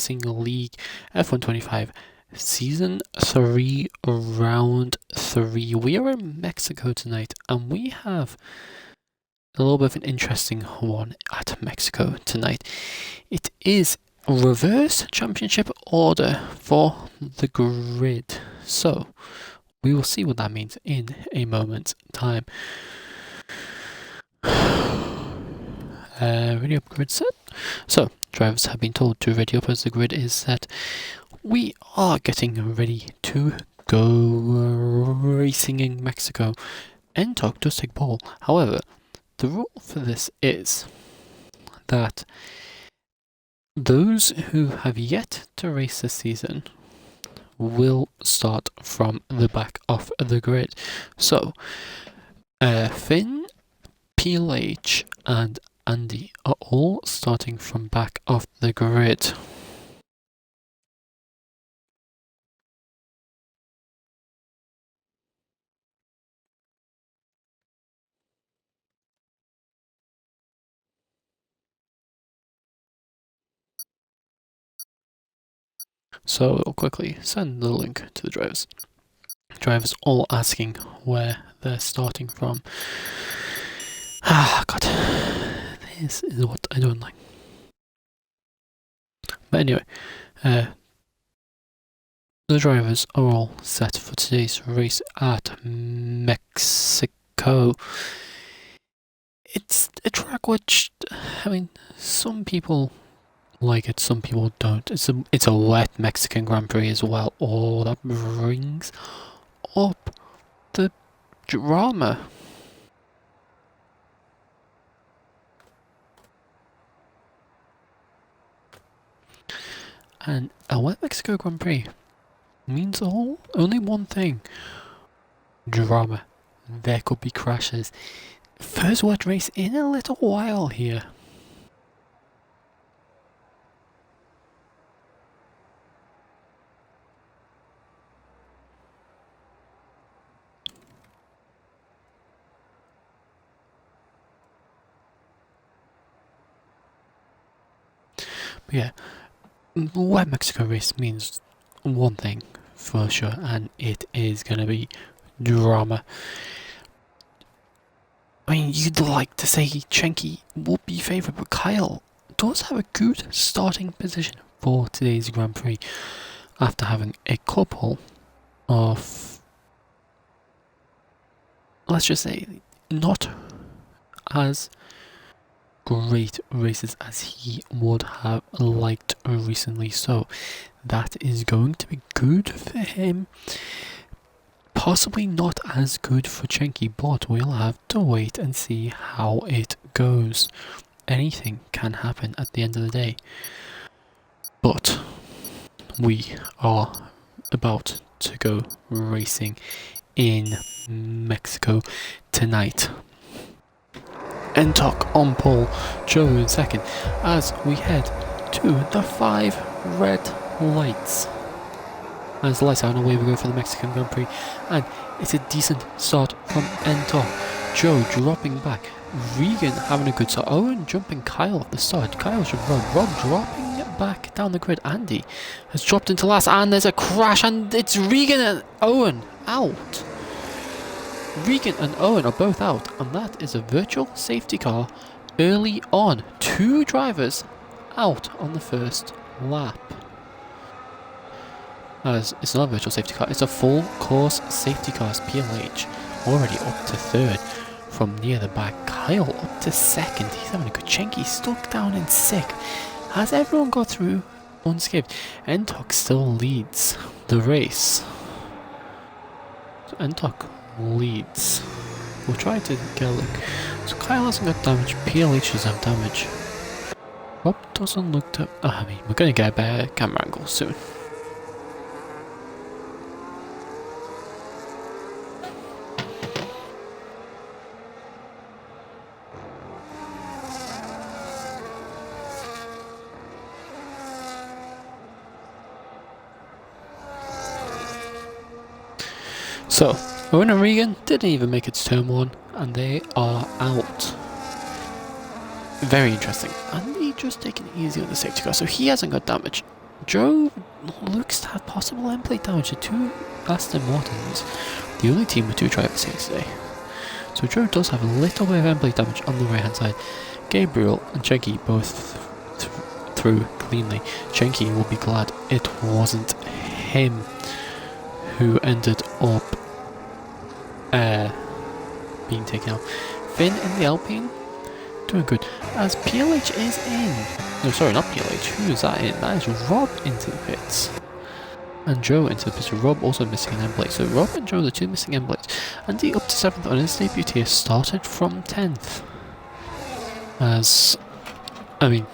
Racing League F125 Season 3 Round 3. We are in Mexico tonight, and we have a little bit of an interesting one at Mexico tonight. It is reverse championship order for the grid. So, we will see what that means in a moment's time. Ready up, grid set. So, drivers have been told to ready up as the grid is set. We are getting ready to go racing in Mexico. NTOC does take pole. However, the rule for this is that those who have yet to race this season will start from the back of the grid. So, Finn, PLH, and Andy are all starting from back of the grid. So we'll quickly send the link to the drivers. Drivers all asking where they're starting from. Ah, God. This is what I don't like. But anyway, the drivers are all set for today's race at Mexico. It's a track which, I mean, some people like it, some people don't. It's a wet Mexican Grand Prix as well. Oh, that brings up the drama. And a wet Mexico Grand Prix means only one thing: drama. There could be crashes. First wet race in a little while here. But yeah, wet Mexico race means one thing for sure, and it is gonna be drama. I mean, you'd like to say Chenky would be favourite, but Kyle does have a good starting position for today's Grand Prix after having a couple of, let's just say, not as great races as he would have liked recently. So that is going to be good for him. Possibly not as good for Chenky, but we'll have to wait and see how it goes. Anything can happen at the end of the day. But we are about to go racing in Mexico tonight. NTOC on pole, Joe in second, as we head to the 5 red lights. As the lights out, and away we go for the Mexican Grand Prix, and it's a decent start from NTOC. Joe dropping back, Regan having a good start, Owen jumping Kyle at the start, Kyle should run, Rob dropping back down the grid, Andy has dropped into last, and there's a crash, and it's Regan and Owen out. Regan and Owen are both out, and that is a virtual safety car early on. 2 drivers out on the first lap. As it's not a virtual safety car, it's a full course safety car. PLH already up to 3rd from near the back. Kyle up to 2nd. He's having a good Chenky stuck down in 6th. Has everyone got through unscathed? NTOC still leads the race. So NTOC leads. We'll try to get a look. So Kyle hasn't got damage, PLH does have damage. Rob doesn't look to... I mean, we're going to get a better camera angle soon. So, Owen and Regan didn't even make it to turn 1, and they are out. Very interesting. And he just taking it easy on the safety car, so he hasn't got damage. Joe looks to have possible end plate damage to two Aston Martins, the only team with two drivers here today. So Joe does have a little bit of end plate damage on the right hand side. Gabriel and Chenky both through cleanly. Chenky will be glad it wasn't him who ended up being taken out. Finn in the Alpine, doing good. As PLH is in. No, sorry, not PLH. Who is that in? That is Rob into the pits. And Joe into the pits. Rob also missing an end plate. So Rob and Joe, the two missing end plates. Andy up to 7th on his debut here, started from 10th. As, I mean,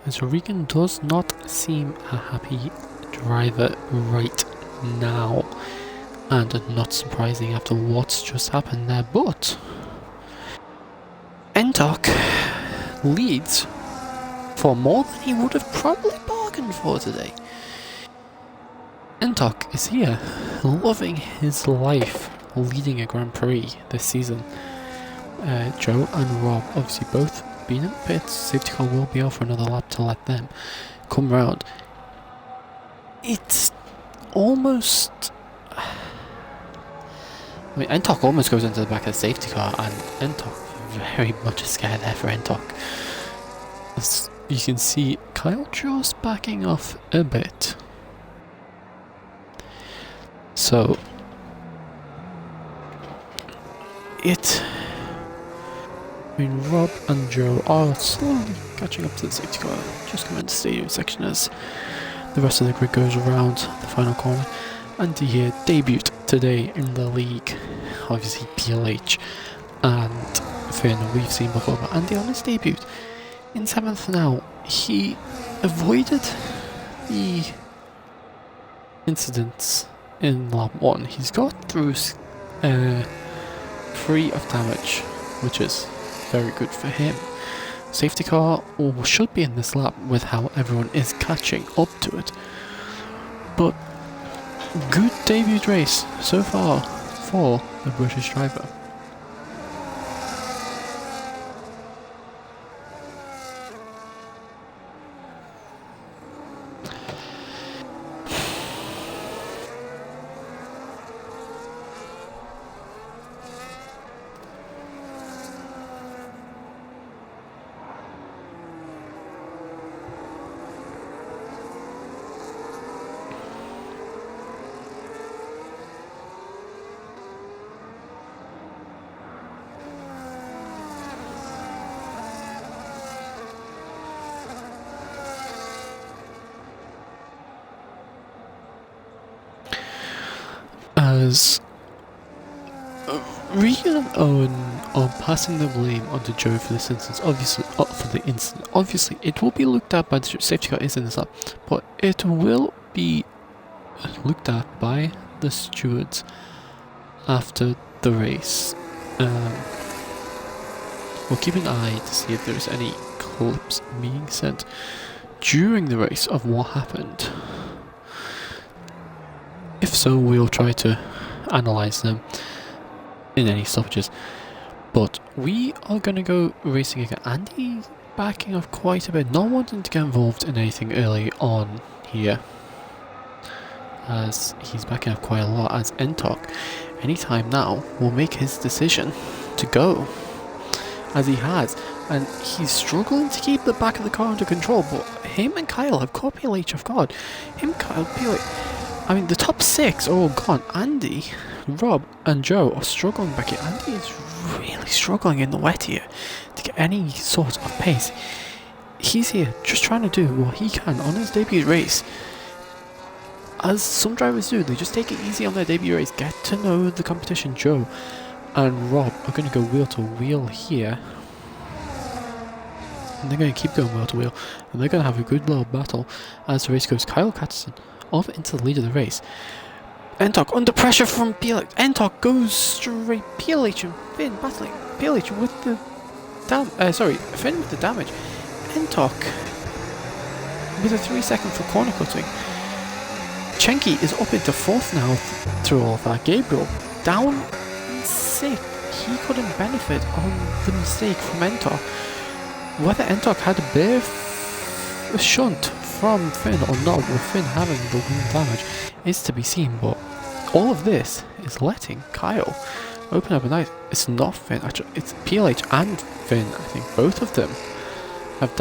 and so Regan does not seem a happy driver right now, and not surprising after what's just happened there, but Entok leads for more than he would have probably bargained for today. Entok is here, loving his life, leading a Grand Prix this season. Joe and Rob obviously both being in the pits. Safety car will be out for another lap to let them come round. It's almost... I mean, Entok almost goes into the back of the safety car, and Entok very much a scare there for Entok. As you can see, Kyle just backing off a bit. So, I mean, Rob and Joe are slowly catching up to the safety car, just coming into the stadium section as the rest of the grid goes around the final corner. Andy here debuted today in the league, obviously PLH and Finn we've seen before, but Andy on his debut in 7th now. He avoided the incidents in lap 1. He's got through free of damage, which is very good for him. Safety car should be in this lap with how everyone is catching up to it. But good debut race so far for the British driver. As Regan and Owen are passing the blame onto Joe for this instance, obviously it will be looked at by the safety car is in this lap, but it will be looked at by the stewards after the race. We'll keep an eye to see if there's any clips being sent during the race of what happened. If so, we'll try to analyse them in any stoppages. But we are going to go racing again. Andy backing off quite a bit, not wanting to get involved in anything early on here, as he's backing off quite a lot, as Entok anytime now will make his decision to go, as he has, and he's struggling to keep the back of the car under control, but him and Kyle have caught PLH off guard. Kyle, PLH, I mean, the top 6 are all gone. Andy, Rob and Joe are struggling back here. Andy is really struggling in the wet here to get any sort of pace. He's here just trying to do what he can on his debut race. As some drivers do, they just take it easy on their debut race, get to know the competition. Joe and Rob are going to go wheel to wheel here. And they're going to keep going wheel to wheel, and they're going to have a good little battle as the race goes. Kyle catches off into the lead of the race. Entok under pressure from PLH. Entok goes straight. PLH and Finn battling. PLH with the Finn with the damage. Entok with a 3 second for corner cutting. Chenky is up into 4th now through all of that. Gabriel down 6th. He couldn't benefit on the mistake from Entok. Whether Entok had a bit of a shunt from Finn or not, with Finn having the wing damage, is to be seen, but all of this is letting Kyle open up a nice. It's not Finn, actually, it's PLH and Finn. I think both of them have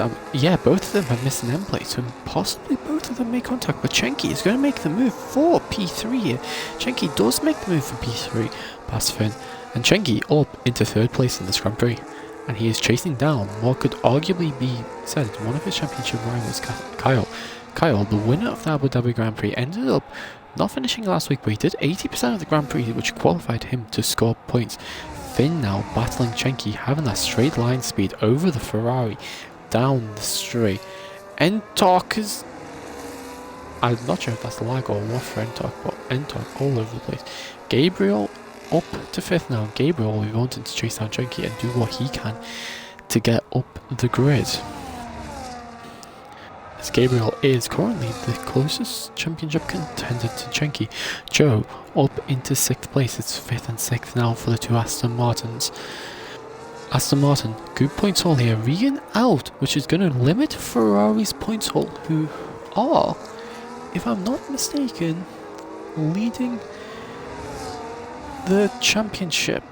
both of them have missed an end plate, so possibly both of them make contact, but Chenky is going to make the move for P3 here. Chenky does make the move for P3 past Finn, and Chenky up into 3rd place in this Grand Prix. And he is chasing down what could arguably be said one of his championship rivals, Kyle. Kyle, the winner of the Abu Dhabi Grand Prix, ended up not finishing last week, but he did 80% of the Grand Prix, which qualified him to score points. Finn now battling Chenky, having that straight line speed over the Ferrari, down the straight. Entok is... I'm not sure if that's the lag or what for Entok, but Entok all over the place. Gabriel up to 5th now. Gabriel will be wanting to chase down Chenky and do what he can to get up the grid. As Gabriel is currently the closest championship contender to Chenky. Joe up into 6th place. It's 5th and 6th now for the 2 Aston Martins. Aston Martin, good points haul here. Regan out, which is going to limit Ferrari's points haul, who are, if I'm not mistaken, leading the championship.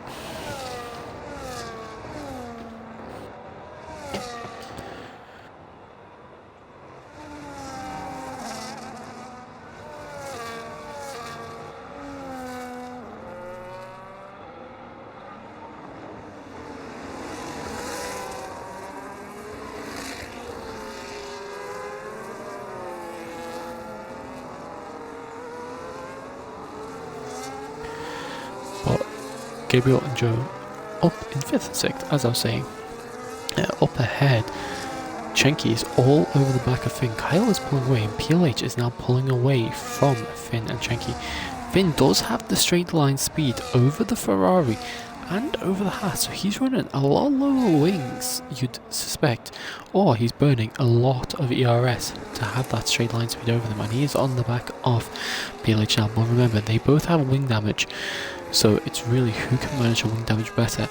Gabriel and Joe up in 5th and 6th, as I was saying. Up ahead, Chenky is all over the back of Finn. Kyle is pulling away, and PLH is now pulling away from Finn and Chenky. Finn does have the straight line speed over the Ferrari and over the Haas, so he's running a lot lower wings, you'd suspect, or he's burning a lot of ERS to have that straight line speed over them, and he is on the back of PLH now. But remember, they both have wing damage, so it's really who can manage a wing damage better.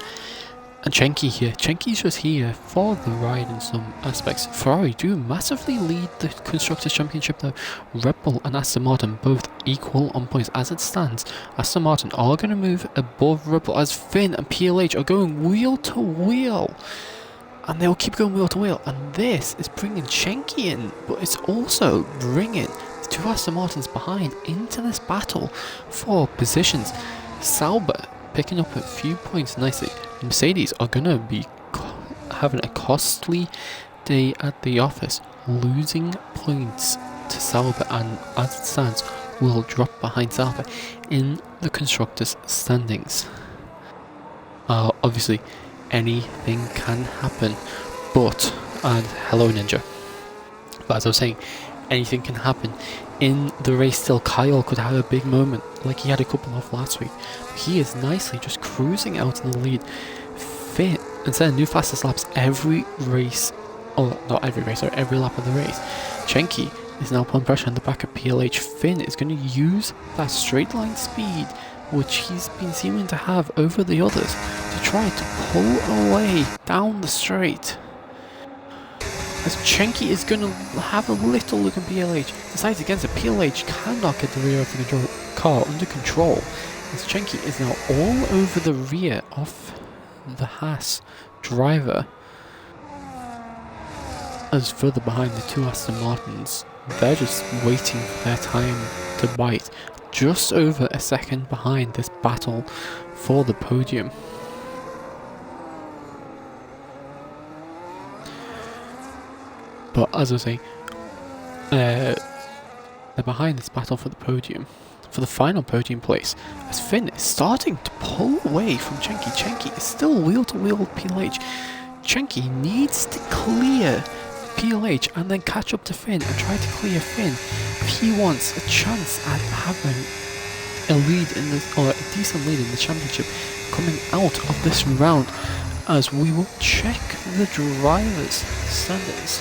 And Chenky here, Chenky's just here for the ride in some aspects. Ferrari do massively lead the Constructors' Championship though. Red Bull and Aston Martin both equal on points. As it stands, Aston Martin are going to move above Red Bull as Finn and PLH are going wheel to wheel. And they'll keep going wheel to wheel. And this is bringing Chenky in, but it's also bringing the 2 Aston Martins behind into this battle for positions. Sauber picking up a few points nicely. Mercedes are going to be having a costly day at the office, losing points to Sauber, and as it stands will drop behind Sauber in the Constructors' standings. Obviously anything can happen, but, and hello Ninja, but as I was saying, anything can happen in the race still. Kyle could have a big moment like he had a couple of last week. He is nicely just cruising out in the lead. Finn and setting new fastest laps every race, or not every race, or every lap of the race. Chenky is now putting pressure on the back of PLH. Finn is going to use that straight line speed which he's been seeming to have over the others to try to pull away down the straight. As Chenky is going to have a little look at PLH, decides against it. PLH cannot get the rear of the car under control, as Chenky is now all over the rear of the Haas driver. As further behind the 2 Aston Martins, they're just waiting for their time to bite, just over a second behind this battle for the podium. But as I was saying, they're behind this battle for the podium, for the final podium place, as Finn is starting to pull away from Chenky. Chenky is still wheel to wheel with PLH. Chenky needs to clear PLH and then catch up to Finn and try to clear Finn if he wants a chance at having a lead in this, or a decent lead in the championship coming out of this round, as we will check the drivers' standings.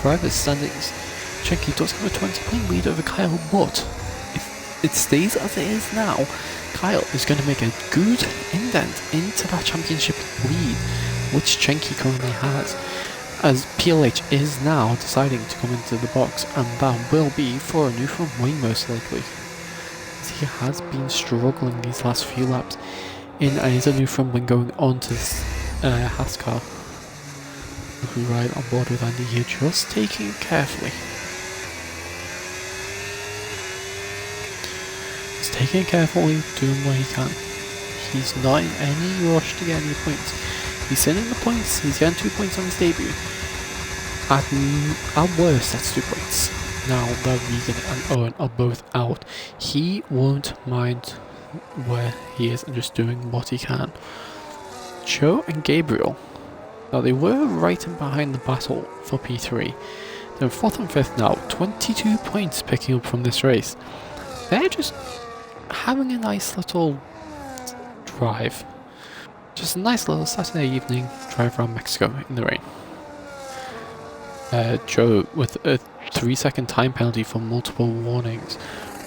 Drivers' standings. Chenky does have a 20-point lead over Kyle, but if it stays as it is now, Kyle is going to make a good indent into that championship lead, which Chenky currently has, as PLH is now deciding to come into the box, and that will be for a new front wing most likely, as he has been struggling these last few laps. In and is a new front wing going on to Haskar, who ride on board with Andy here, just taking it carefully. He's taking it carefully, doing what he can. He's not in any rush to get any points. He's in the points, he's getting 2 points on his debut. At worst, that's 2 points. Now that Regan and Owen are both out, he won't mind where he is and just doing what he can. Joe and Gabriel, now they were right in behind the battle for P3. They're 4th and 5th now, 22 points picking up from this race. They're just having a nice little drive. Just a nice little Saturday evening drive around Mexico in the rain. Joe with a 3-second time penalty for multiple warnings.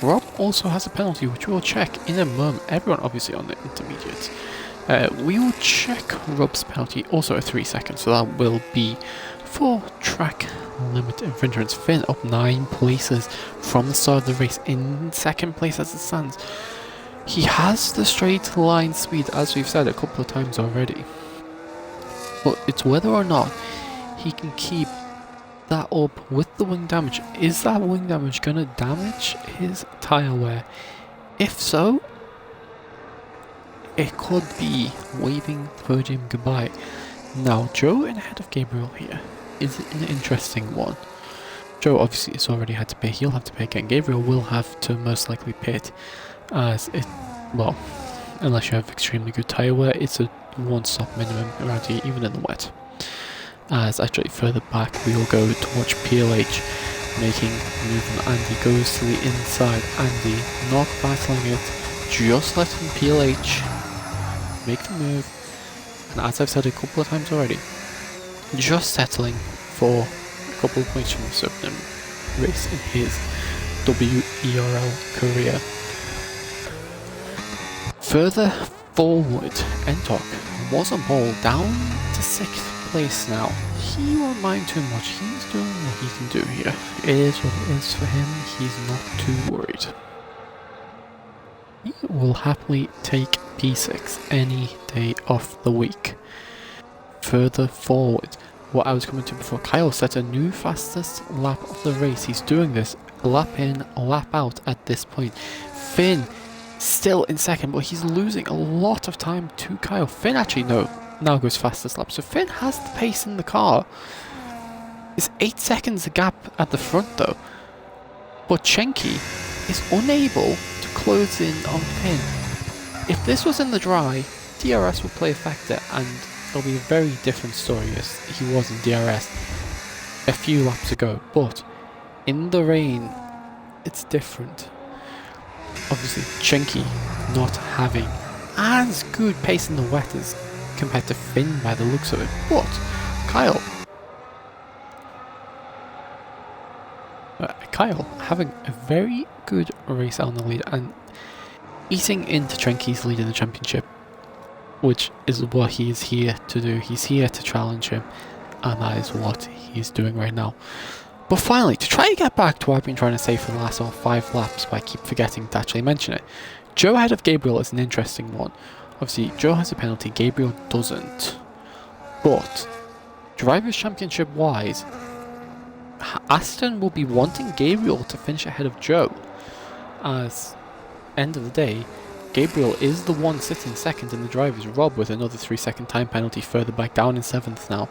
Rob also has a penalty which we'll check in a moment. Everyone obviously on the intermediates. We will check Rob's penalty, also a 3 seconds, so that will be for track limit infringements. Finn up 9 places from the start of the race, in 2nd place as it stands. He has the straight line speed, as we've said a couple of times already, but it's whether or not he can keep that up with the wing damage. Is that wing damage going to damage his tyre wear? If so, it could be waving the podium goodbye. Now, Joe in ahead of Gabriel here is an interesting one. Joe obviously has already had to pay, he'll have to pay again. Gabriel will have to most likely pit, as it, well, unless you have extremely good tyre wear, it's a 1-stop minimum around here, even in the wet. As actually further back we will go to watch PLH making a move, and Andy goes to the inside. Andy not battling it, just letting PLH make the move, and as I've said a couple of times already, just settling for a couple of points from this opening race in his WeRL career. Further forward, Entok was on pole, down to 6th place now. He won't mind too much, he's doing what he can do here. It is what it is for him, he's not too worried. He will happily take P6 any day of the week. Further forward, what I was coming to before, Kyle set a new fastest lap of the race. He's doing this lap in, lap out at this point. Finn still in 2nd, but he's losing a lot of time to Kyle. Finn actually now goes fastest lap, so Finn has the pace in the car. It's 8 seconds a gap at the front though, but Chenky is unable to close in on Finn. If this was in the dry, DRS will play a factor, and it'll be a very different story as he was in DRS a few laps ago, but in the rain it's different. Obviously Chenky not having as good pace in the wet as compared to Finn by the looks of it, but Kyle having a very good race out on the lead and eating into Chenky's lead in the championship, which is what he is here to do. He's here to challenge him, and that is what he's doing right now. But finally, to try and get back to what I've been trying to say for the last 5 laps, but I keep forgetting to actually mention it, Joe ahead of Gabriel is an interesting one. Obviously, Joe has a penalty, Gabriel doesn't. But, Drivers' Championship wise, Aston will be wanting Gabriel to finish ahead of Joe. As, end of the day, Gabriel is the one sitting 2nd in the drivers. Rob with another 3-second time penalty further back down in 7th now.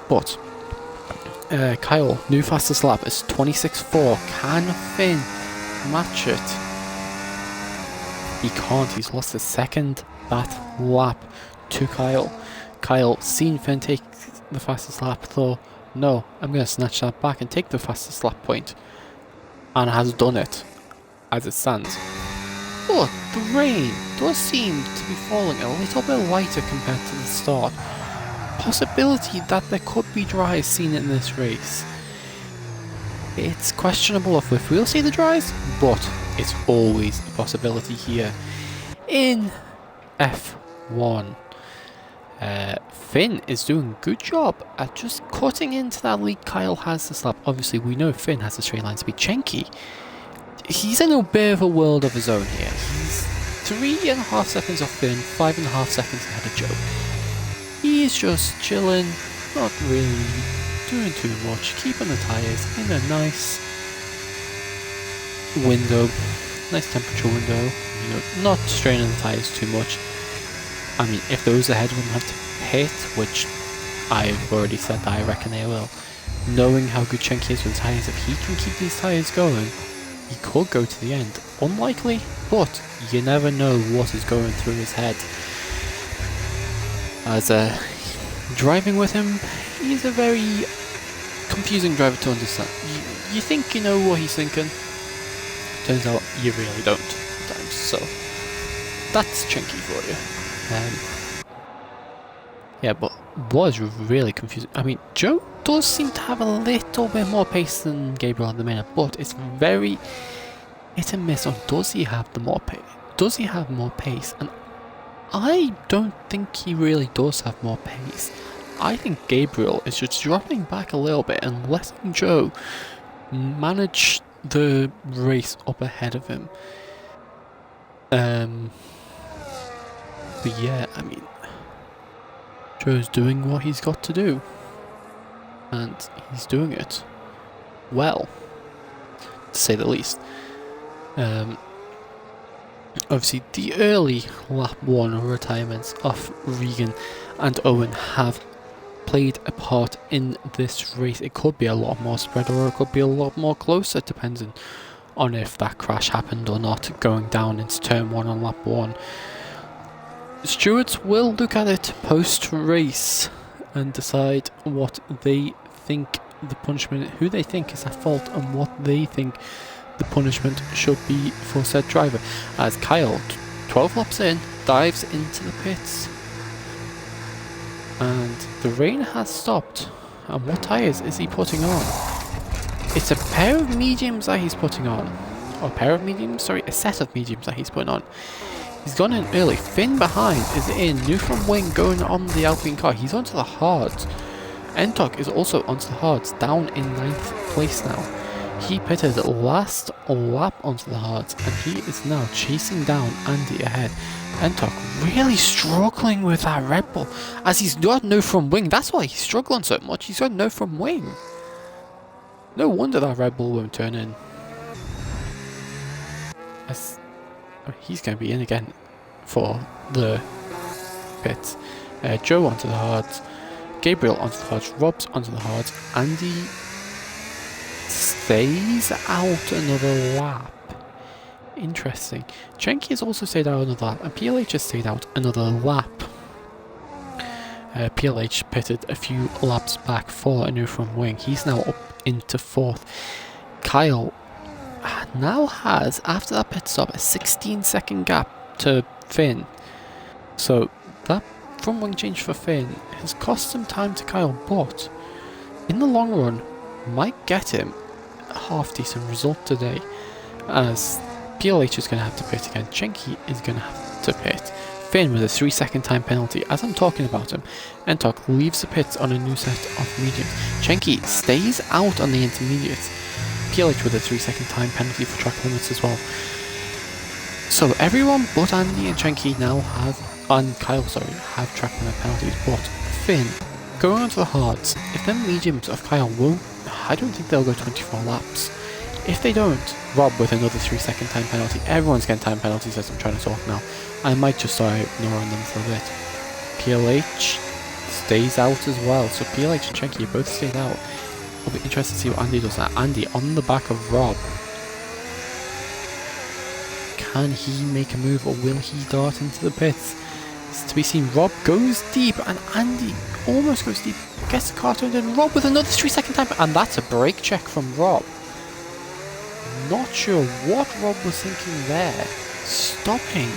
But, Kyle, new fastest lap is 26.4. Can Finn match it? He can't. He's lost a second that lap to Kyle. Kyle, seen Finn take the fastest lap, thought, no, I'm going to snatch that back and take the fastest lap point. And has done it, as it stands. But the rain does seem to be falling a little bit lighter compared to the start. Possibility that there could be dries seen in this race. It's questionable if we'll see the dries, but it's always a possibility here. In F1, Finn is doing a good job at just cutting into that lead Kyle has this lap. Obviously, we know Finn has the straight line speed. Chenky, he's in a bit of a world of his own here. He's 3.5 seconds off Finn, 5.5 seconds ahead of Joe. He's just chilling, not really doing too much, keeping the tyres in a nice window, nice temperature window, you know, not straining the tyres too much. I mean, if those ahead wouldn't have to pit, which I've already said that I reckon they will, knowing how good Chenky is with tyres, if he can keep these tyres going, he could go to the end. Unlikely, but you never know what is going through his head. As driving with him, he's a very confusing driver to understand. You think you know what he's thinking, turns out you really don't sometimes. So that's Chenky for you. Yeah, but was really confusing. I mean, Joe does seem to have a little bit more pace than Gabriel at the minute, but it's very hit and miss on does he have the more pace? Does he have more pace? And I don't think he really does have more pace. I think Gabriel is just dropping back a little bit and letting Joe manage the race up ahead of him. But yeah, I mean, Joe's doing what he's got to do, and he's doing it well, to say the least. Obviously, the early lap 1 retirements of Regan and Owen have played a part in this race. It could be a lot more spread, or it could be a lot more closer, depending on if that crash happened or not, going down into turn 1 on lap 1. Stewards will look at it post-race and decide what they think the punishment, who they think is at fault, and what they think the punishment should be for said driver. As Kyle, 12 laps in, dives into the pits, and the rain has stopped. And what tyres is he putting on? It's a pair of mediums that he's putting on, or a set of mediums that he's putting on. He's gone in early. Finn behind is in. New from wing going on the Alpine car. He's onto the hards. Entok is also onto the hards, down in 9th place now. He pitted last lap onto the hards, and he is now chasing down Andy ahead. Entok really struggling with that Red Bull, as he's got no from wing. That's why he's struggling so much. He's got no from wing. No wonder that Red Bull won't turn in. He's going to be in again for the pits. Joe onto the hards, Gabriel onto the hards, Rob's onto the hards, Andy stays out another lap. Interesting. Chenky has also stayed out another lap, and PLH has stayed out another lap. PLH pitted a few laps back for a new from wing. He's now up into 4th. Kyle now has, after that pit stop, a 16-second gap to Finn. So that front wing change for Finn has cost some time to Kyle, but in the long run might get him a half decent result today, as PLH is going to have to pit again. Chenky is going to have to pit. Finn with a 3-second time penalty. As I'm talking about him, Entok leaves the pits on a new set of mediums. Chenky stays out on the intermediates. PLH with a 3-second time penalty for track limits as well. So everyone but Andy and Chenky now have Kyle have track limit penalties, but Finn going onto the hards, if them mediums of Kyle won't, I don't think they'll go 24 laps. If they don't, Rob with another 3-second time penalty. Everyone's getting time penalties as I'm trying to talk now. I might just start ignoring them for a bit. PLH stays out as well, so PLH and Chenky both stayed out. I'll be interested to see what Andy does now. Andy on the back of Rob. Can he make a move, or will he dart into the pits? It's to be seen. Rob goes deep, and Andy almost goes deep. Gets the car turned in. Rob with another 3-second time, and that's a brake check from Rob. Not sure what Rob was thinking there. Stopping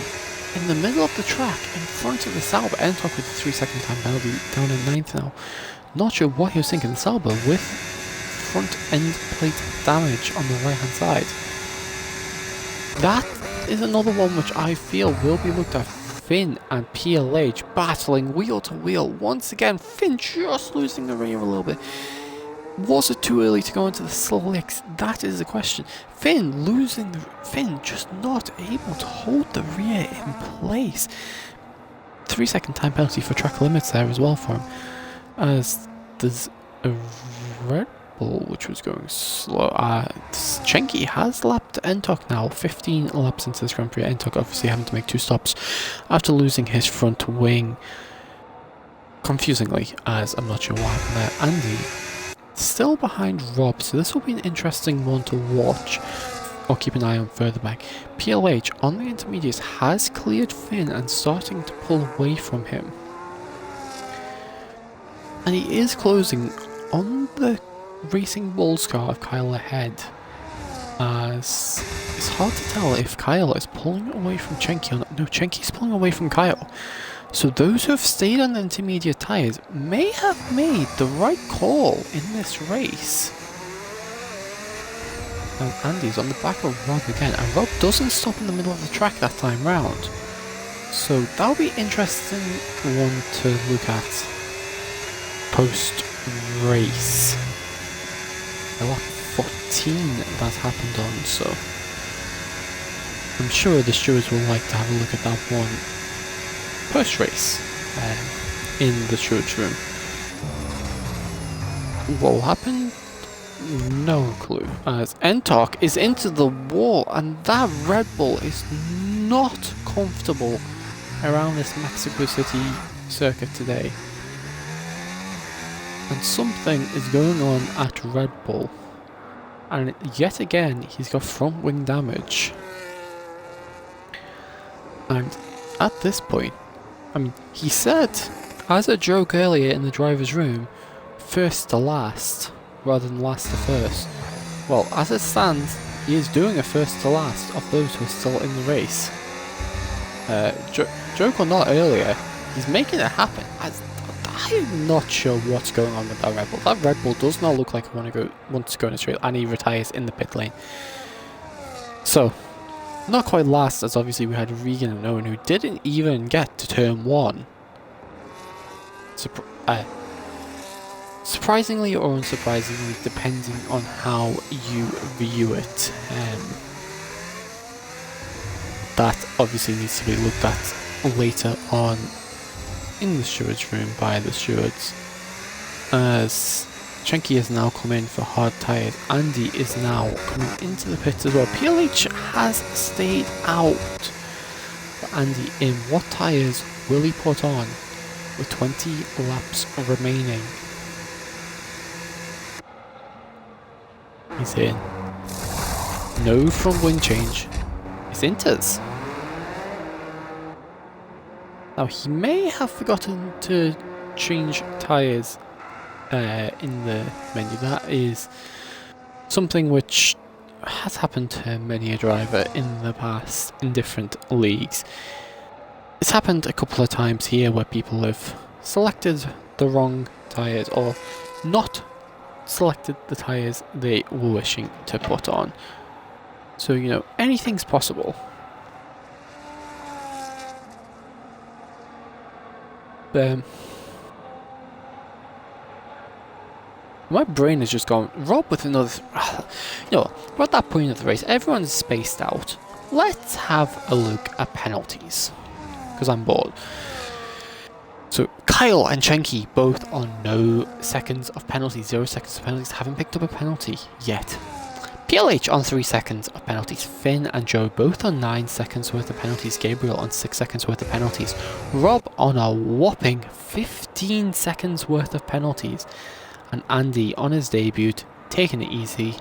in the middle of the track in front of the Sauber. Entok with the 3-second time penalty, down in 9th now. Not sure what he was thinking. The Sauber with front end plate damage on the right hand side. That is another one which I feel will be looked at. Finn and PLH battling wheel to wheel once again. Finn just losing the rear a little bit. Was it too early to go into the slicks? That is the question. Finn just not able to hold the rear in place. 3-second time penalty for track limits there as well for him. As there's a Red Bull which was going slow. Chenky has lapped Entok now. 15 laps into this Grand Prix. Entok obviously having to make 2 stops after losing his front wing. Confusingly, as I'm not sure what happened there. Andy still behind Rob, so this will be an interesting one to watch or keep an eye on further back. PLH on the intermediates has cleared Finn and starting to pull away from him. And he is closing on the Racing Bulls car of Kyle ahead. As it's hard to tell if Kyle is pulling away from Chenky or not. No, Chenky's pulling away from Kyle. So those who have stayed on the intermediate tyres may have made the right call in this race. Now Andy's on the back of Rob again, and Rob doesn't stop in the middle of the track that time round. So that'll be interesting one to look at post-race. Lap 14 that happened on, so I'm sure the stewards will like to have a look at that one post-race in the stewards room. What will happen? No clue. As Entok is into the wall, and that Red Bull is not comfortable around this Mexico City circuit today. And something is going on at Red Bull. And yet again, he's got front wing damage. And at this point, I mean, he said, as a joke earlier in the driver's room, first to last, rather than last to first. Well, as it stands, he is doing a first to last of those who are still in the race. Joke or not earlier, he's making it happen. I'm not sure what's going on with that Red Bull. That Red Bull does not look like it wants to go in a straight, and he retires in the pit lane. So, not quite last, as obviously we had Regan and Owen, who didn't even get to turn 1. Surprisingly or unsurprisingly, depending on how you view it. That obviously needs to be looked at later on in the stewards room by the stewards. As Chenky has now come in for hard tyres. Andy is now coming into the pits as well. PLH has stayed out. But Andy in. What tyres will he put on with 20 laps remaining? He's in. No front wing change. It's Inters. Now he may have forgotten to change tyres in the menu. That is something which has happened to many a driver in the past in different leagues. It's happened a couple of times here where people have selected the wrong tyres or not selected the tyres they were wishing to put on. So, you know, anything's possible. My brain is just gone. Rob with another. You know, we're at that point of the race. Everyone's spaced out. Let's have a look at penalties, because I'm bored. So Kyle and Chenky both on no seconds of penalties, 0 seconds of penalties. Haven't picked up a penalty yet. PLH on 3 seconds of penalties. Finn and Joe both on 9 seconds worth of penalties. Gabriel on 6 seconds worth of penalties. Rob on a whopping 15 seconds worth of penalties. And Andy on his debut, taking it easy,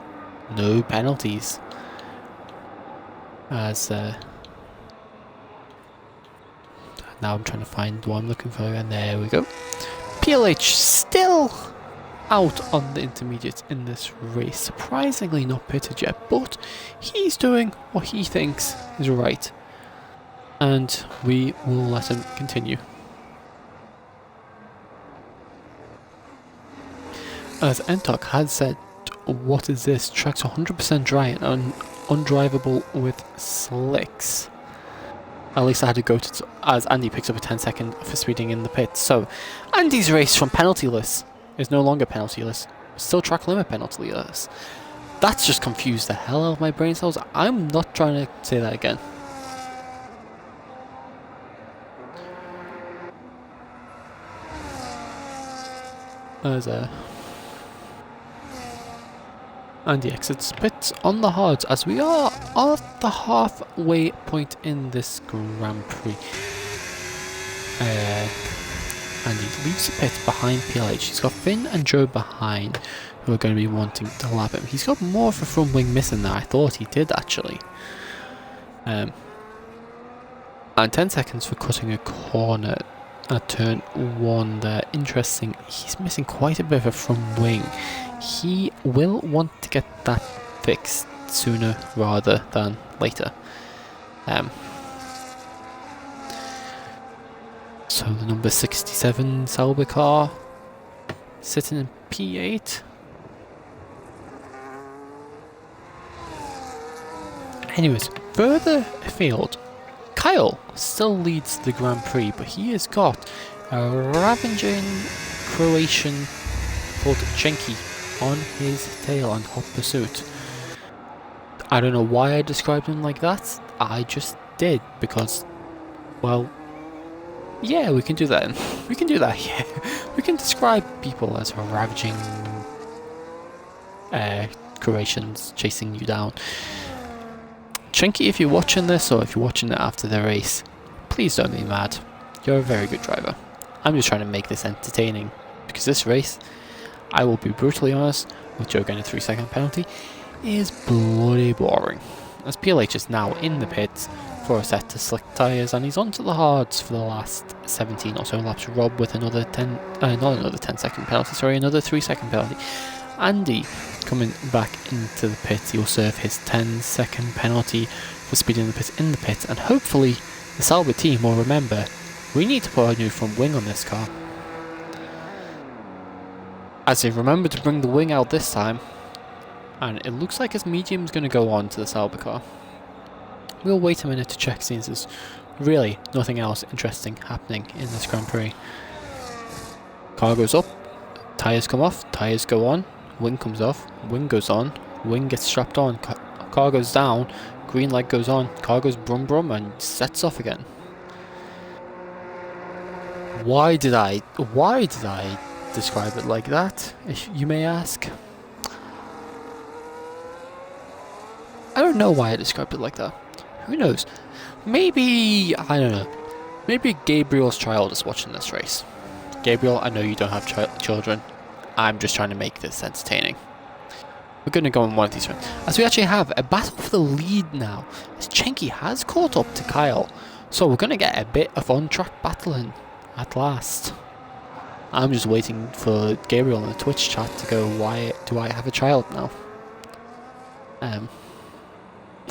no penalties. As Now I'm trying to find what I'm looking for, and there we go. PLH still out on the intermediates in this race. Surprisingly not pitted yet, but he's doing what he thinks is right. And we will let him continue. As Entok had said, what is this? Track's 100% dry and undrivable with slicks. At least I had to go to, as Andy picks up a 10-second for speeding in the pit. So, Andy's race from penaltyless is no longer penaltyless. Still track limit penaltyless. That's just confused the hell out of my brain cells. I'm not trying to say that again. There's Andy exits pits on the hards as we are at the halfway point in this Grand Prix. Andy leaves the pit behind PLH. He's got Finn and Joe behind, who are going to be wanting to lap him. He's got more of a front wing missing than I thought he did, actually. And 10 seconds for cutting a corner at turn 1 there. Interesting, he's missing quite a bit of a front wing. He will want to get that fixed sooner rather than later. So the number 67 Sauber car sitting in P8. Anyways, further afield, Kyle still leads the Grand Prix, but he has got a ravaging Croatian called Chenky on his tail and hot pursuit. I don't know why I described him like that. I just did because, well, yeah, we can do that. We can do that. Yeah, we can describe people as ravaging Croatians chasing you down. Chenky, if you're watching this or if you're watching it after the race, please don't be mad. You're a very good driver. I'm just trying to make this entertaining because this race, I will be brutally honest, with Joe getting a 3-second penalty, is bloody boring. As PLH is now in the pits for a set to slick tyres and he's onto the hards for the last 17 or so laps. Rob with another 10-second penalty, sorry, another 3-second penalty. Andy coming back into the pit, he will serve his 10-second penalty for speeding the pit, and hopefully the Sauber team will remember we need to put a new front wing on this car. As they remember to bring the wing out this time, and it looks like his medium's going to go on to the Sauber car. We'll wait a minute to check since there's really nothing else interesting happening in this Grand Prix. Car goes up, tyres come off, tyres go on, wing comes off, wing goes on, wing gets strapped on, car goes down, green light goes on, car goes brum brum and sets off again. Why did I describe it like that, if you may ask? I don't know why I described it like that. Who knows? Maybe, I don't know. Maybe Gabriel's child is watching this race. Gabriel, I know you don't have children. I'm just trying to make this entertaining. We're going to go on one of these runs. As we actually have a battle for the lead now. As Chenky has caught up to Kyle. So we're going to get a bit of on-track battling at last. I'm just waiting for Gabriel in the Twitch chat to go, why do I have a child now?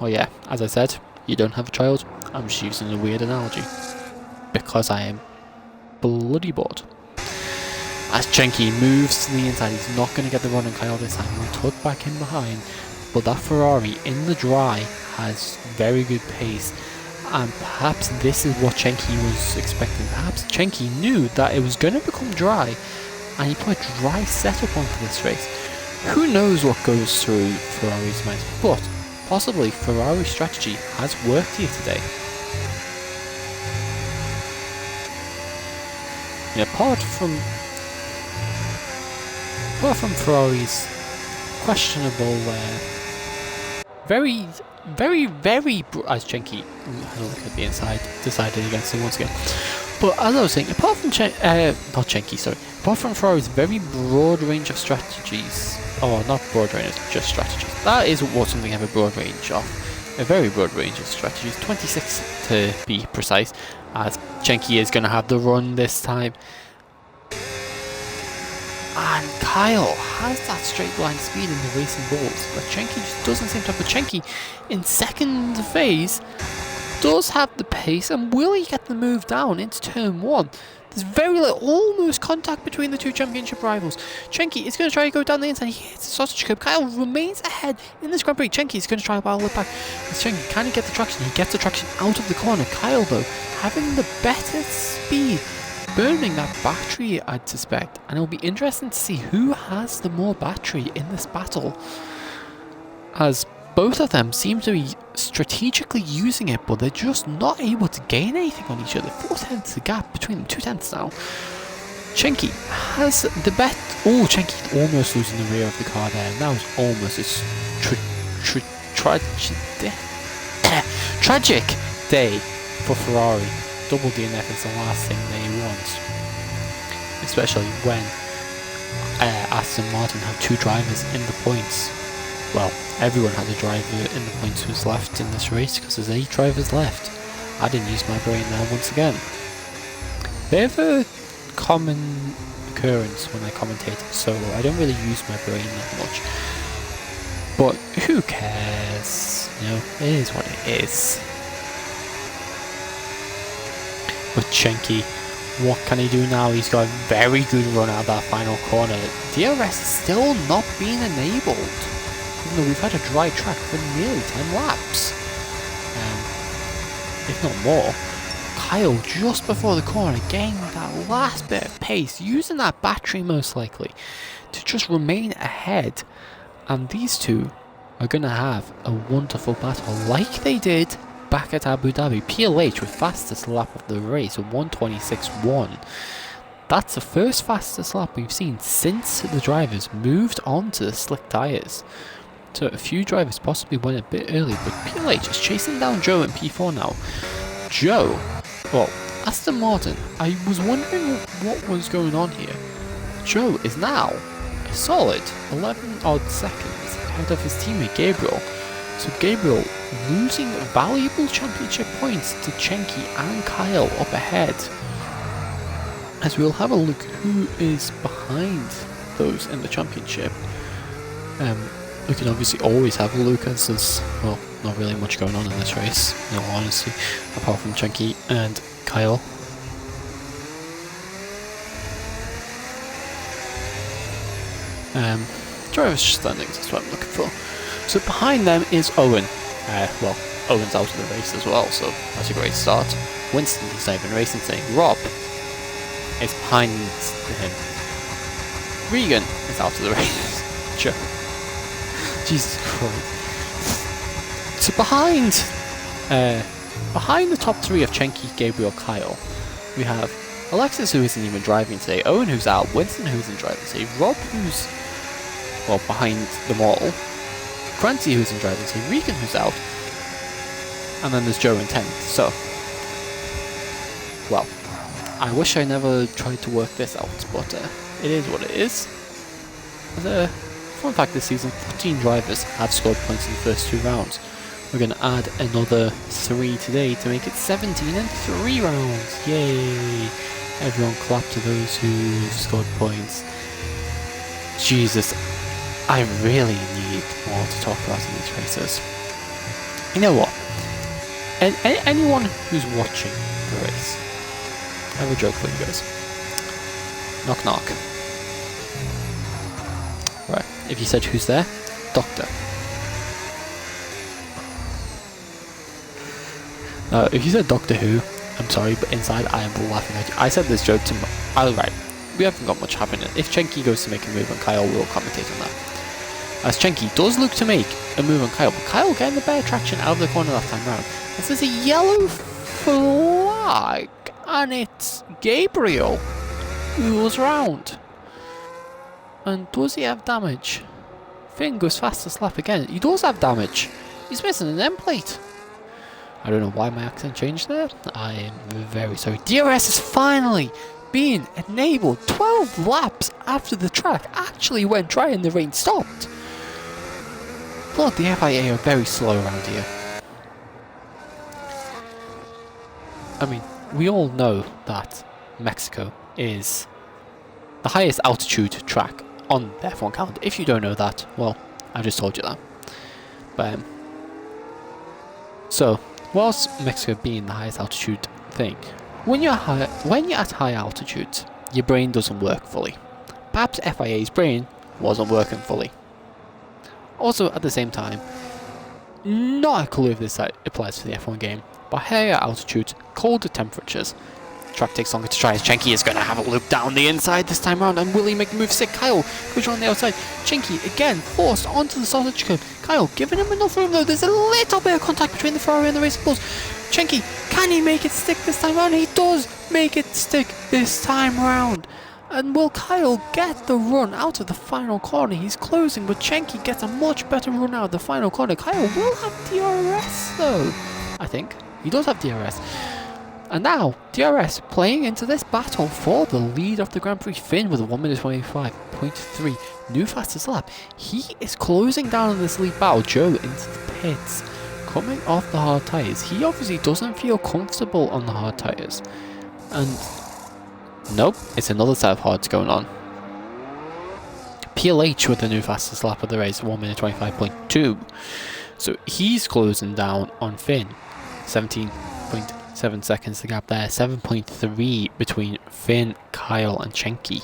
Well, yeah, as I said, you don't have a child. I'm just using a weird analogy. Because I am bloody bored. As Chenky moves to the inside, he's not going to get the run on Kyle this time. He'll tuck back in behind. But that Ferrari in the dry has very good pace. And perhaps this is what Chenky was expecting. Perhaps Chenky knew that it was going to become dry. And he put a dry setup onto this race. Who knows what goes through Ferrari's mind. But possibly Ferrari's strategy has worked here today. And apart from Ferrari's questionable, as Chenky had a look at the inside, decided against him once again. But as I was saying, apart from apart from Ferrari's very broad range of strategies, or not broad range, just strategies. That is what something have a broad range of. A very broad range of strategies, 26 to be precise. as Chenky is going to have the run this time. And Kyle has that straight line speed in the racing balls, but Chenky just doesn't seem to have. But Chenky, in second phase, does have the pace, and will he get the move down into turn 1? There's very little, almost contact between the two championship rivals. Chenky is going to try to go down the inside. He hits the sausage curb. Kyle remains ahead in this Grand Prix. Chenky is going to try to battle it back. As Chenky can get the traction. He gets the traction out of the corner. Kyle, though, having the better speed, burning that battery, I'd suspect. And it'll be interesting to see who has the more battery in this battle, as both of them seem to be strategically using it, but they're just not able to gain anything on each other. 4 tenths the gap between them, 2 tenths now. Chenky has the bet. Oh, Chenky almost losing the rear of the car there. That was almost a tragic day for Ferrari. Double DNF is the last thing they want, especially when Aston Martin have 2 drivers in the points. Well, everyone had a driver in the points who's left in this race, because there's 8 drivers left. I didn't use my brain there once again. Bit of a common occurrence when I commentate solo. I don't really use my brain that much. But who cares? You know, it is what it is. But Chenky, what can he do now? He's got a very good run out of that final corner. DRS is still not being enabled, even though we've had a dry track for nearly 10 laps. If not more. Kyle just before the corner, getting that last bit of pace, using that battery most likely to just remain ahead. And these two are going to have a wonderful battle like they did back at Abu Dhabi. PLH with fastest lap of the race, 1:26.1. That's the first fastest lap we've seen since the drivers moved on to the slick tyres. So a few drivers possibly went a bit early, but PLH is chasing down Joe in P4 now. Joe, well, Aston Martin, I was wondering what was going on here. Joe is now a solid 11 odd seconds ahead of his teammate Gabriel. So Gabriel losing valuable championship points to Chenky and Kyle up ahead. As we'll have a look who is behind those in the championship. We can obviously always have a look, as there's, well, not really much going on in this race, in all honesty, apart from Chenky and Kyle. Driver's standings, that's what I'm looking for. So behind them is Owen. Well, Owen's out of the race as well, so that's a great start. Winston is not even racing today. Rob is behind him. Regan is out of the race. Joe. Jesus Christ. So behind the top 3 of Chenky, Gabriel, Kyle, we have Alexis, who isn't even driving today, Owen, who's out, Winston, who isn't driving today, Rob, who's, well, behind them all, Crancy, who isn't driving today, Regan, who's out, and then there's Joe in 10th. So, well, I wish I never tried to work this out, but it is what it is. Fun fact this season, 14 drivers have scored points in the first 2 rounds. We're going to add another 3 today to make it 17 in 3 rounds. Yay! Everyone clap to those who scored points. Jesus, I really need more to talk about in these races. You know what? Anyone who's watching the race, I have a joke for you guys. Knock knock. Right, if you said who's there, Doctor. If you said Doctor Who, I'm sorry, but inside I am laughing at you. I said this joke to right, we haven't got much happening. If Chenky goes to make a move on Kyle, we'll commentate on that. As Chenky does look to make a move on Kyle, but Kyle getting the better traction out of the corner that time round. As there's a yellow flag, and it's Gabriel who was round. And does he have damage? Finn goes fastest lap again. He does have damage. He's missing an end plate. I don't know why my accent changed there. I am very sorry. DRS is finally being enabled 12 laps after the track actually went dry and the rain stopped. Look, the FIA are very slow around here. I mean, we all know that Mexico is the highest altitude track on the F1 calendar. If you don't know that, well, I just told you that. But so, whilst Mexico being the highest altitude thing, when you're at high altitudes, your brain doesn't work fully. Perhaps FIA's brain wasn't working fully. Also, at the same time, not a clue if this applies to the F1 game, but higher altitudes, colder temperatures, track takes longer to try as Chenky is going to have a loop down the inside this time around, and will he make the move sick? Kyle goes on the outside. Chenky again forced onto the sausage curb. Kyle giving him enough room though. There's a little bit of contact between the Ferrari and the Racing Bulls. Chenky, can he make it stick this time around? He does make it stick this time round. And will Kyle get the run out of the final corner? He's closing, but Chenky gets a much better run out of the final corner. Kyle will have DRS though. I think he does have DRS. And now, DRS playing into this battle for the lead of the Grand Prix. Finn with a 1 minute 25.3, new fastest lap. He is closing down on this lead battle. Joe into the pits, coming off the hard tyres. He obviously doesn't feel comfortable on the hard tyres. And nope, it's another set of hards going on. PLH with the new fastest lap of the race, 1 minute 25.2. So he's closing down on Finn. 17.7 seconds the gap there. 7.3 between Finn, Kyle and Chenky.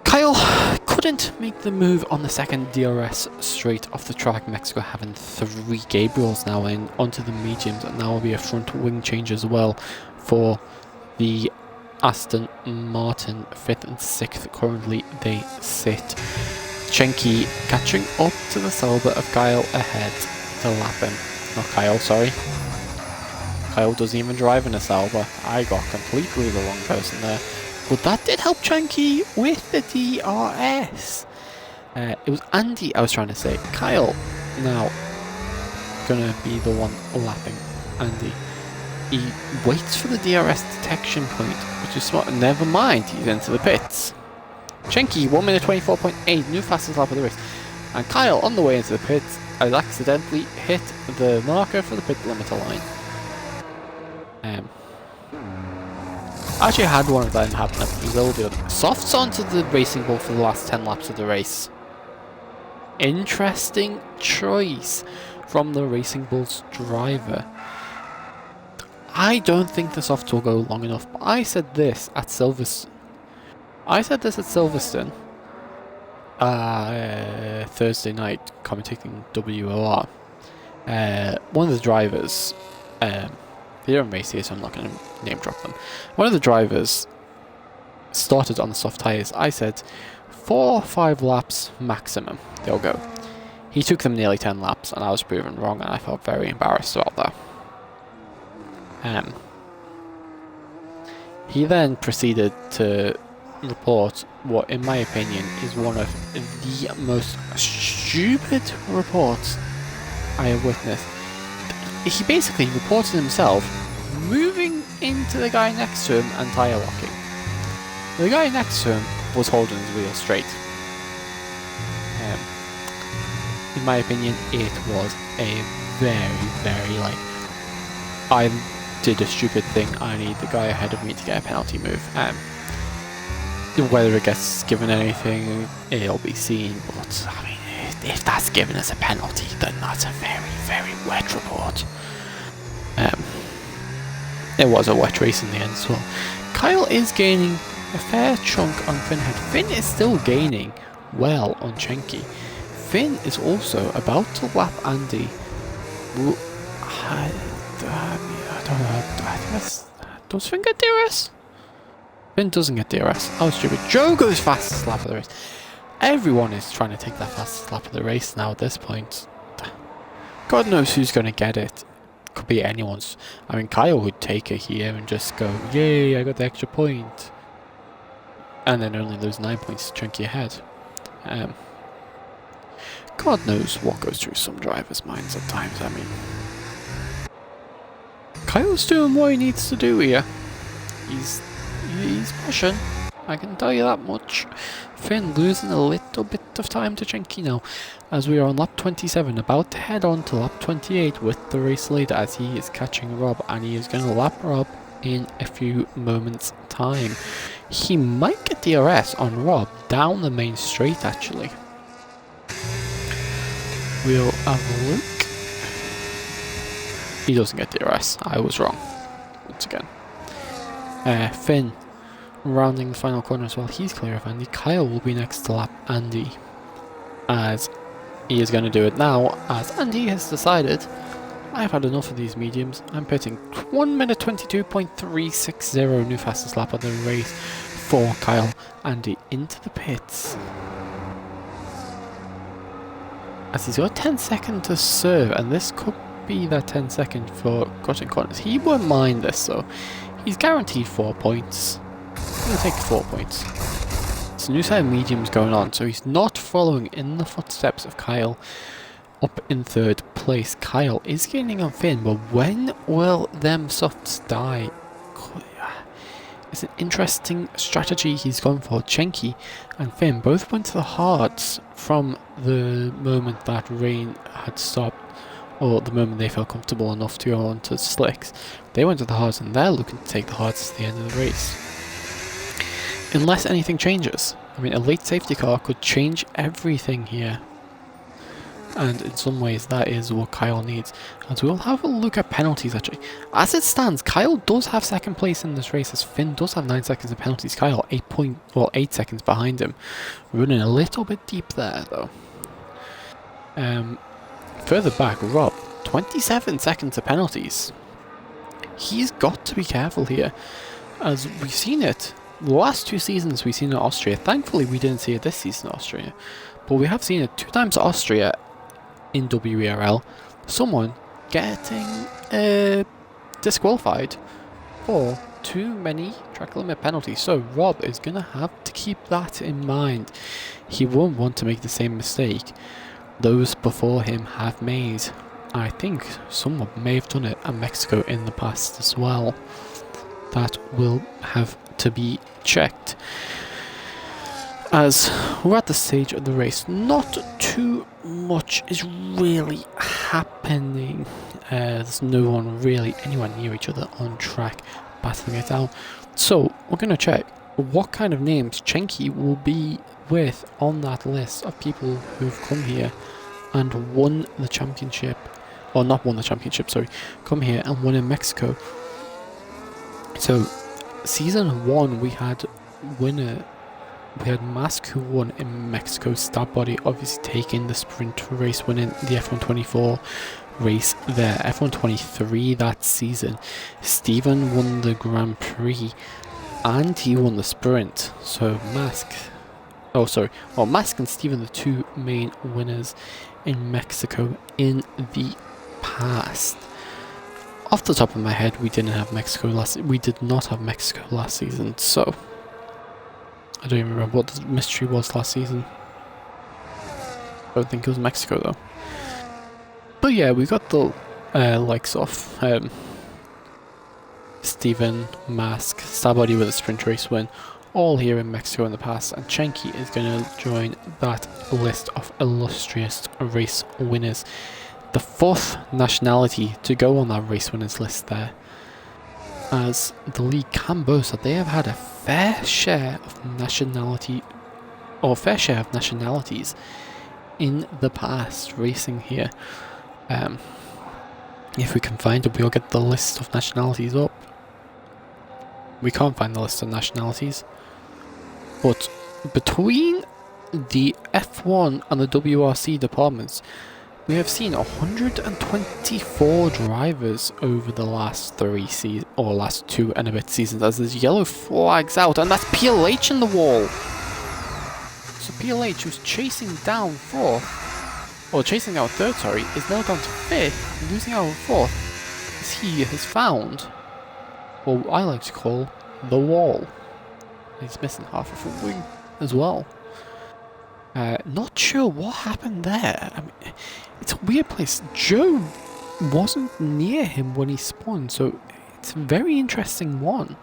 Kyle couldn't make the move on the second DRS straight off the track. Mexico having 3 Gabriels now in onto the mediums, and now will be a front wing change as well for the Aston Martin. 5th and 6th currently they sit. Chenky catching up to the Sauber of Kyle ahead to lap him. Not Kyle, sorry. Kyle doesn't even drive in a Sauber. I got completely the wrong person there. But that did help Chenky with the DRS. It was Andy I was trying to say. Kyle now gonna be the one lapping Andy. He waits for the DRS detection point, which is smart. Never mind, he's into the pits. Chenky, 1 minute 24.8, new fastest lap of the race. And Kyle, on the way into the pits, has accidentally hit the marker for the pit limiter line. I actually had one of them happen at Brazil the other. Softs onto the Racing Bull for the last 10 laps of the race. Interesting choice from the Racing Bull's driver. I don't think the softs will go long enough, but I said this at Silverstone. Thursday night, commentating WOR. One of the drivers, they don't race here, so I'm not going to name drop them. One of the drivers started on the soft tyres. I said 4 or 5 laps maximum, they'll go. He took them nearly 10 laps, and I was proven wrong, and I felt very embarrassed about that. He then proceeded to report what, in my opinion, is one of the most stupid reports I have witnessed. He basically reported himself moving into the guy next to him and tyre locking. The guy next to him was holding his wheel straight. In my opinion, it was a very I did a stupid thing, I need the guy ahead of me to get a penalty move. Whether it gets given anything, it'll be seen, but I mean, if that's given as a penalty, then that's a very wet report. It was a wet race in the end as well. Kyle is gaining a fair chunk on Finn head. Finn is still gaining well on Chenky. Finn is also about to lap Andy. I don't know. Does Finn get DRS? Finn doesn't get DRS. Oh, stupid. Joe goes fastest lap of the race. Everyone is trying to take that fastest lap of the race now at this point. God knows who's going to get it. Could be anyone's. I mean, Kyle would take it here and just go, yay, I got the extra point. And then only lose 9 points to Chenky ahead. God knows what goes through some drivers' minds at times, I mean. Kyle's doing what he needs to do here. He's pushing. I can tell you that much. Finn losing a little bit of time to Chenky now, as we are on lap 27, about to head on to lap 28 with the race leader as he is catching Rob, and he is going to lap Rob in a few moments time. He might get DRS on Rob down the main straight actually. We'll have a look. He doesn't get DRS, I was wrong once again. Finn rounding the final corner as well, he's clear of Andy. Kyle will be next to lap Andy, as he is going to do it now, as Andy has decided, I've had enough of these mediums, I'm pitting 1 minute 22.360, new fastest lap of the race for Kyle. Andy into the pits, as he's got 10 seconds to serve, and this could be that 10 second for cutting corners. He won't mind this though, he's guaranteed 4 points. I'm going to take 4 points. It's a new set of mediums going on, so he's not following in the footsteps of Kyle up in 3rd place. Kyle is gaining on Finn, but when will them softs die? It's an interesting strategy he's gone for. Chenky and Finn both went to the hards from the moment that rain had stopped, or the moment they felt comfortable enough to go on to slicks. They went to the hards and they're looking to take the hards to the end of the race. Unless anything changes. I mean, a late safety car could change everything here. And in some ways that is what Kyle needs. And we'll have a look at penalties actually. As it stands, Kyle does have 2nd place in this race, as Finn does have 9 seconds of penalties. Kyle 8 seconds behind him. Running a little bit deep there though. Further back, Rob, 27 seconds of penalties. He's got to be careful here, as we've seen it. The last 2 seasons we've seen it in Austria. Thankfully we didn't see it this season in Austria, but we have seen it 2 times in Austria in WeRL. Someone getting disqualified for too many track limit penalties. So Rob is going to have to keep that in mind. He won't want to make the same mistake those before him have made. I think someone may have done it at Mexico in the past as well. That will have to be checked, as we're at the stage of the race. Not too much is really happening. There's no one really anywhere near each other on track battling it out. So we're going to check what kind of names Chenky will be with on that list of people who've come here and won the championship, or not won the championship, sorry, come here and won in Mexico. So season 1 we had Mask who won in Mexico, Starbody obviously taking the sprint race, winning the F124 race there. F123 that season, Steven won the Grand Prix and he won the sprint. So Mask and Steven, the 2 main winners in Mexico in the past. Off the top of my head, we did not have Mexico last season, so I don't even remember what the mystery was last season. I don't think it was Mexico though. But yeah, we got the likes of Steven, Mask, Starbody with a sprint race win, all here in Mexico in the past, and Chenky is going to join that list of illustrious race winners. The 4th nationality to go on that race winners list there, as the league can boast that they have had a fair share of nationalities in the past racing here. If we can find it, we'll get the list of nationalities up. We can't find the list of nationalities, but between the F1 and the WRC departments, we have seen 124 drivers over the last 3 seasons, or last 2 and a bit seasons, as there's yellow flags out, and that's PLH in the wall. So PLH, who's chasing down 4th, or chasing down 3rd, sorry, is now down to 5th, losing out on 4th, as he has found what I like to call the wall. He's missing half of a wing as well. Not sure what happened there. I mean, it's a weird place. Joe wasn't near him when he spawned, so it's a very interesting one.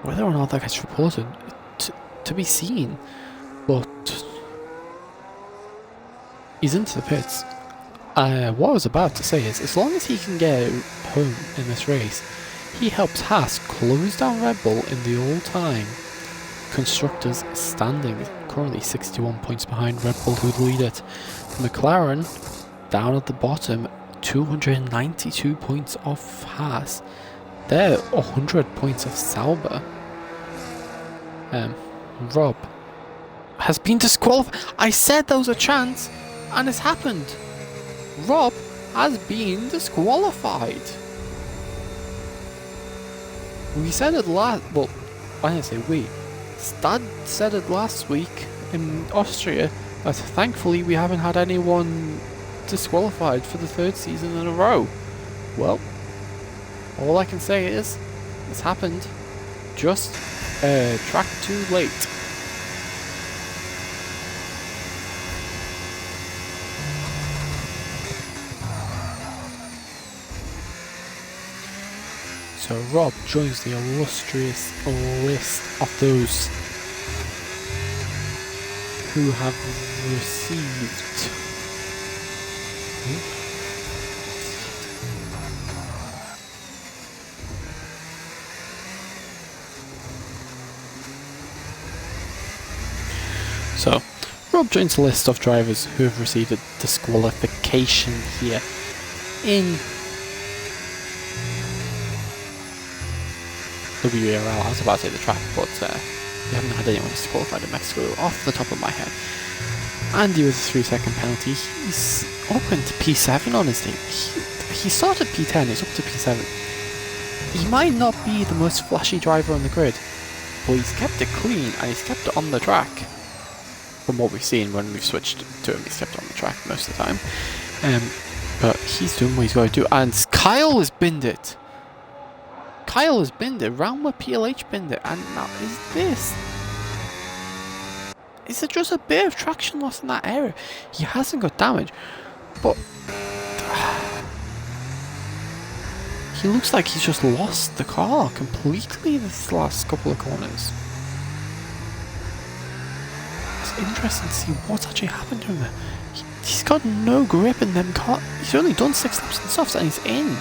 Whether or not that gets reported, to be seen. But he's into the pits. What I was about to say is, as long as he can get home in this race, he helps Haas close down Red Bull in the all-time constructors standing, currently 61 points behind Red Bull, who lead it. McLaren down at the bottom, 292 points off Haas. They're 100 points off Sauber. Rob has been disqualified. I said there was a chance, and it's happened. Rob has been disqualified. We said it last. Well, I didn't say we. Stad said it last week in Austria that thankfully we haven't had anyone disqualified for the 3rd season in a row. Well, all I can say is it's happened. Just track too late. So Rob joins the illustrious list of those who have received So Rob joins the list of drivers who have received a disqualification here in WeRL. I was about to say the track, but we haven't had anyone disqualified in Mexico off the top of my head. Andy with a 3-second penalty. He's up into P7 on his team. He started P10, he's up to P7. He might not be the most flashy driver on the grid, but he's kept it clean and he's kept it on the track. From what we've seen when we've switched to him, he's kept it on the track most of the time. But he's doing what he's got to do. And Kyle has binned it. Kyle has binned it, round where PLH binned it, and now is there just a bit of traction loss in that area? He hasn't got damage, but he looks like he's just lost the car completely this last couple of corners. It's interesting to see what's actually happened to him. He's got no grip in them cars. He's only done 6 laps in softs and he's in.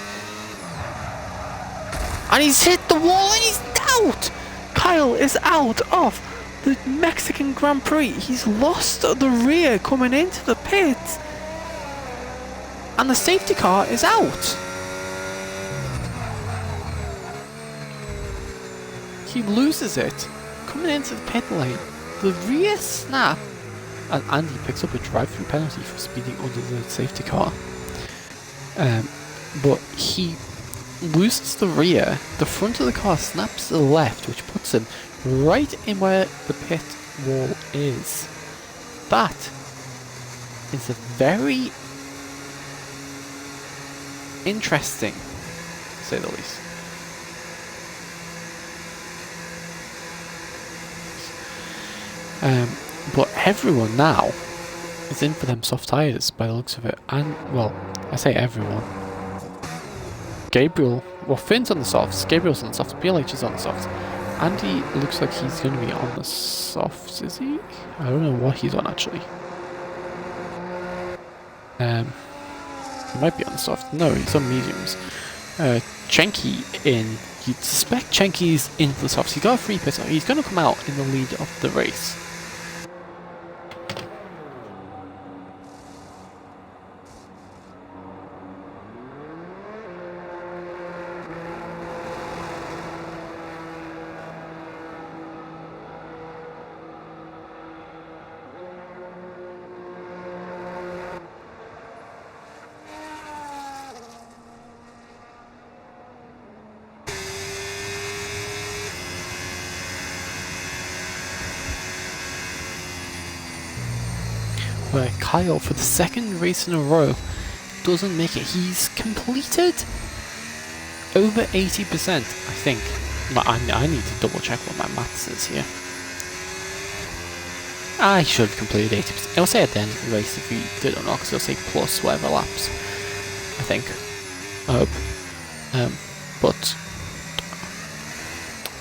And he's hit the wall and he's out! Kyle is out of the Mexican Grand Prix. He's lost the rear coming into the pits. And the safety car is out. He loses it coming into the pit lane. The rear snap. And Andy picks up a drive-through penalty for speeding under the safety car. But he loses the rear, the front of the car snaps to the left, which puts him right in where the pit wall is. That is a very interesting, to say the least. But everyone now is in for them soft tyres by the looks of it, and well, I say everyone. Gabriel, well, Finn's on the softs, Gabriel's on the softs, PLH is on the softs. Andy looks like he's going to be on the softs, is he? I don't know what he's on actually. He might be on the softs. No, he's on mediums. Chenky in. You'd suspect Chenky's into the softs. He's got a free pit, so he's going to come out in the lead of the race. Where Kyle, for the second race in a row, doesn't make it. He's completed over 80%, I think. I need to double check what my maths is here. I should have completed 80%. It'll say at the end of the race if you did or not, because it'll say plus whatever laps, I think. I hope. But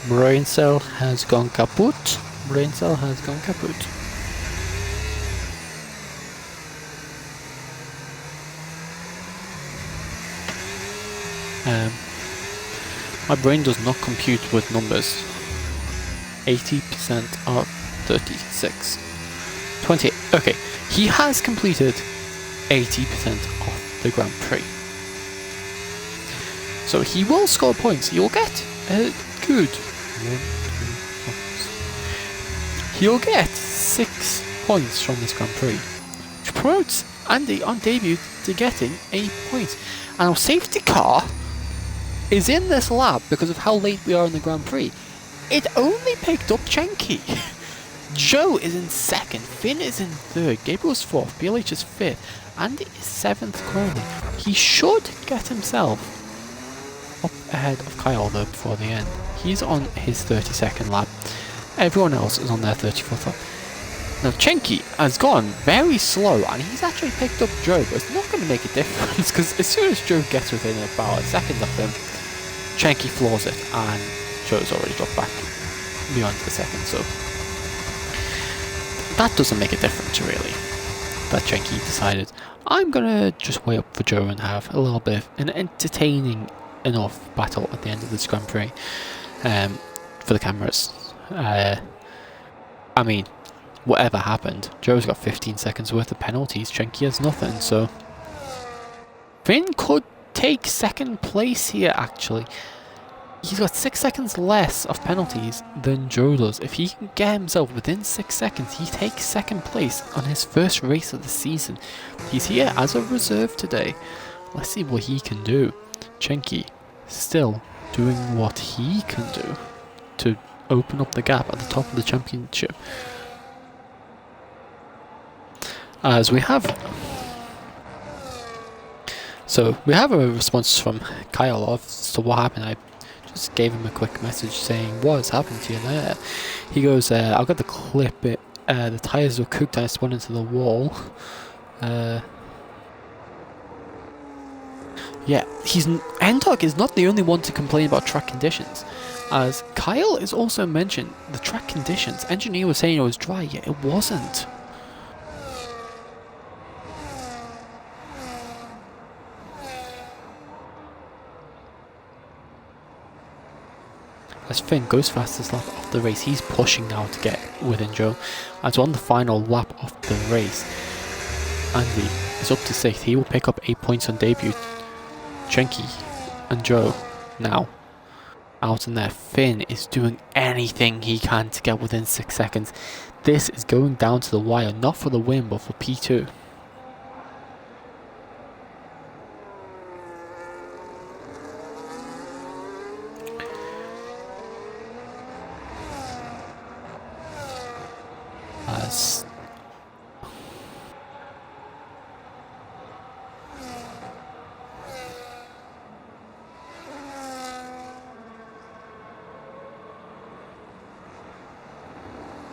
Brain cell has gone kaput. Brain cell has gone kaput. My brain does not compute with numbers. 80% of 36. 28. Okay, he has completed 80% of the Grand Prix. So he will score points. He will get a good 1, 2, 4. He'll get 6 points from this Grand Prix, which promotes Andy on debut to getting a point. And our safety car is in this lap because of how late we are in the Grand Prix. It only picked up Chenky. Joe is in second, Finn is in third, Gabriel's fourth, BLH is fifth, Andy is seventh currently. He should get himself up ahead of Kyle though before the end. He's on his 32nd lap. Everyone else is on their 34th lap. Now Chenky has gone very slow and he's actually picked up Joe, but it's not going to make a difference because as soon as Joe gets within about a second of him, Chenky floors it and Joe's already dropped back beyond the second, so that doesn't make a difference really. But Chenky decided, I'm gonna just wait up for Joe and have a little bit of an entertaining enough battle at the end of this Grand Prix for the cameras. I mean, whatever happened, Joe's got 15 seconds worth of penalties, Chenky has nothing, so Finn could take second place here actually. He's got 6 seconds less of penalties than Joe does. If he can get himself within 6 seconds, he takes second place on his first race of the season. He's here as a reserve today. Let's see what he can do. Chenky still doing what he can do to open up the gap at the top of the championship. As we have... So, we have a response from Kyle as to what happened. I just gave him a quick message saying, what's happened to you there? He goes, I've got the clip, the tyres were cooked and I spun into the wall. Yeah, Endog is not the only one to complain about track conditions, as Kyle is also mentioned the track conditions. Engineer was saying it was dry, yet it wasn't. As Finn goes fastest lap of the race, he's pushing now to get within Joe. As on the final lap of the race, Andy is up to 6th. He will pick up 8 points on debut. Chenky and Joe now out in there. Finn is doing anything he can to get within 6 seconds. This is going down to the wire, not for the win, but for P2.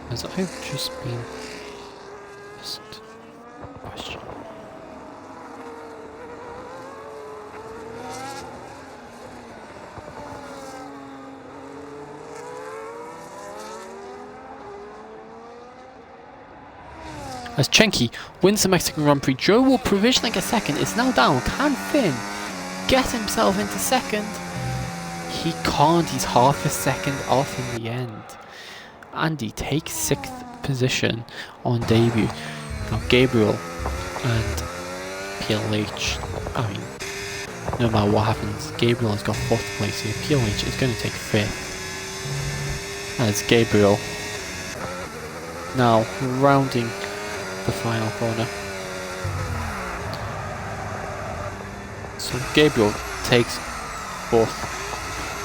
As I've just been asked a question. As Chenky wins the Mexican Grand Prix, Joe will provisionally get second. It's now down. Can Finn get himself into second? He can't. He's half a second off in the end. Andy takes 6th position on debut. Now Gabriel and PLH, I mean, no matter what happens, Gabriel has got 4th place here. PLH is going to take 5th. As Gabriel now rounding the final corner. So Gabriel takes 4th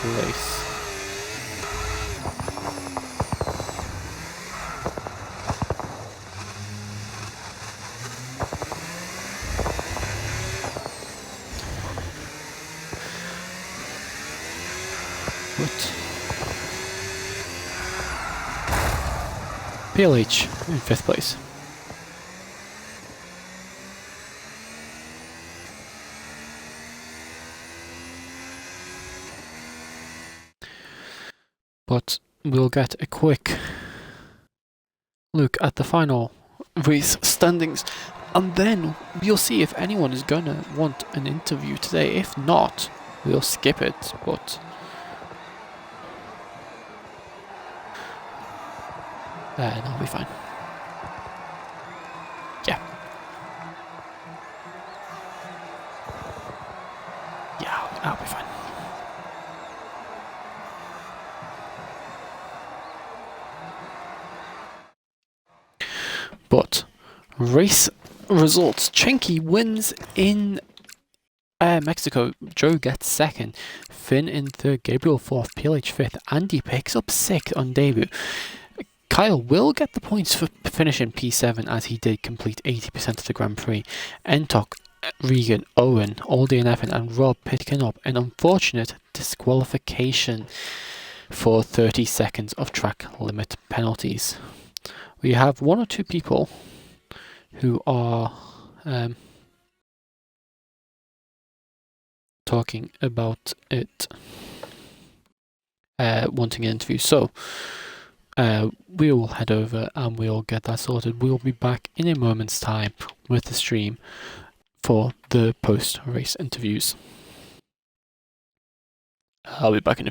place. PLH in 5th place. But we'll get a quick look at the final race standings, and then we'll see if anyone is gonna want an interview today. If not, we'll skip it, but that'll be fine. Yeah, that'll be fine. But race results: Chenky wins in Mexico. Joe gets second, Finn in third, Gabriel fourth, PLH fifth, Andy picks up sixth on debut. Kyle will get the points for finishing P7 as he did complete 80% of the Grand Prix. Entok, Regan, Owen, Aldi and Evan and Rob picking up an unfortunate disqualification for 30 seconds of track limit penalties. We have one or two people who are talking about it, wanting an interview. So we will head over and we'll get that sorted. We'll be back in a moment's time with the stream for the post-race interviews. I'll be back in a few.